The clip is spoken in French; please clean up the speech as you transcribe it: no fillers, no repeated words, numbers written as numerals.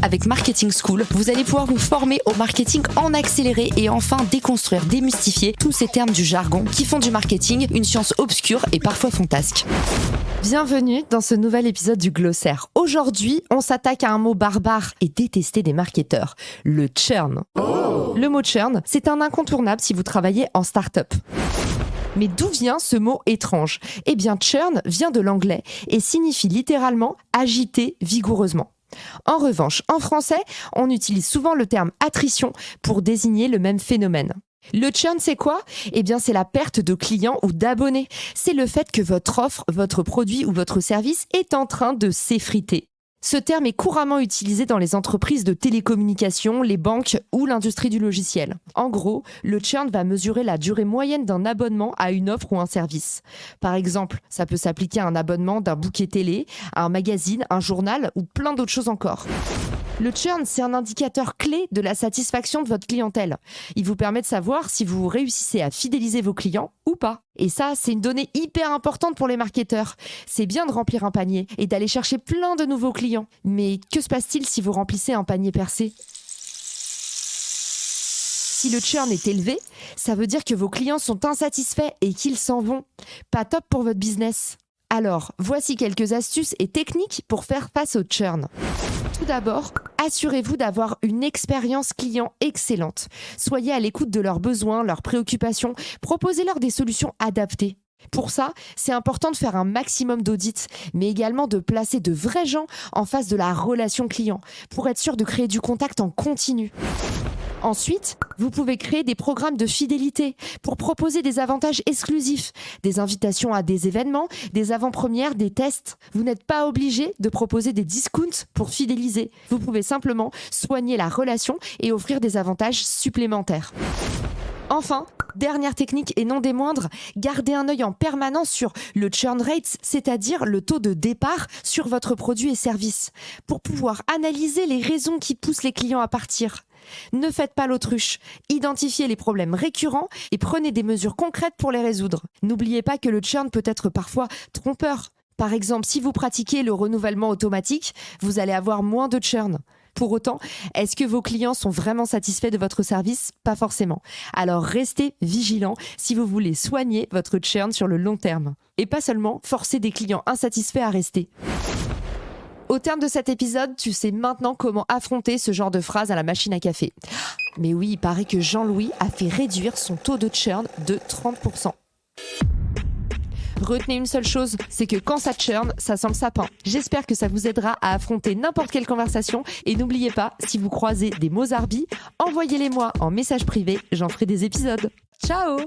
Avec Marketing School, vous allez pouvoir vous former au marketing en accéléré et enfin déconstruire, démystifier tous ces termes du jargon qui font du marketing une science obscure et parfois fantasque. Bienvenue dans ce nouvel épisode du Glossaire. Aujourd'hui, on s'attaque à un mot barbare et détesté des marketeurs, le churn. Le mot churn, c'est un incontournable si vous travaillez en start-up. Mais d'où vient ce mot étrange ? Eh bien, churn vient de l'anglais et signifie littéralement agiter vigoureusement. En revanche, en français, on utilise souvent le terme attrition pour désigner le même phénomène. Le churn, c'est quoi ? Eh bien, c'est la perte de clients ou d'abonnés. C'est le fait que votre offre, votre produit ou votre service est en train de s'effriter. Ce terme est couramment utilisé dans les entreprises de télécommunications, les banques ou l'industrie du logiciel. En gros, le churn va mesurer la durée moyenne d'un abonnement à une offre ou un service. Par exemple, ça peut s'appliquer à un abonnement d'un bouquet télé, à un magazine, un journal ou plein d'autres choses encore. Le churn, c'est un indicateur clé de la satisfaction de votre clientèle. Il vous permet de savoir si vous réussissez à fidéliser vos clients ou pas. Et ça, c'est une donnée hyper importante pour les marketeurs. C'est bien de remplir un panier et d'aller chercher plein de nouveaux clients. Mais que se passe-t-il si vous remplissez un panier percé ? Si le churn est élevé, ça veut dire que vos clients sont insatisfaits et qu'ils s'en vont. Pas top pour votre business. Alors, voici quelques astuces et techniques pour faire face au churn. Tout d'abord, assurez-vous d'avoir une expérience client excellente. Soyez à l'écoute de leurs besoins, leurs préoccupations. Proposez-leur des solutions adaptées. Pour ça, c'est important de faire un maximum d'audits, mais également de placer de vrais gens en face de la relation client pour être sûr de créer du contact en continu. Ensuite, vous pouvez créer des programmes de fidélité pour proposer des avantages exclusifs, des invitations à des événements, des avant-premières, des tests. Vous n'êtes pas obligé de proposer des discounts pour fidéliser. Vous pouvez simplement soigner la relation et offrir des avantages supplémentaires. Enfin, dernière technique et non des moindres, gardez un œil en permanence sur le churn rate, c'est-à-dire le taux de départ sur votre produit et service, pour pouvoir analyser les raisons qui poussent les clients à partir. Ne faites pas l'autruche, identifiez les problèmes récurrents et prenez des mesures concrètes pour les résoudre. N'oubliez pas que le churn peut être parfois trompeur. Par exemple, si vous pratiquez le renouvellement automatique, vous allez avoir moins de churn. Pour autant, est-ce que vos clients sont vraiment satisfaits de votre service ? Pas forcément. Alors restez vigilants si vous voulez soigner votre churn sur le long terme. Et pas seulement forcer des clients insatisfaits à rester. Au terme de cet épisode, tu sais maintenant comment affronter ce genre de phrase à la machine à café. Mais oui, il paraît que Jean-Louis a fait réduire son taux de churn de 30%. Retenez une seule chose, c'est que quand ça churn, ça sent le sapin. J'espère que ça vous aidera à affronter n'importe quelle conversation. Et n'oubliez pas, si vous croisez des mots zarbi, envoyez-les moi en message privé, j'en ferai des épisodes. Ciao !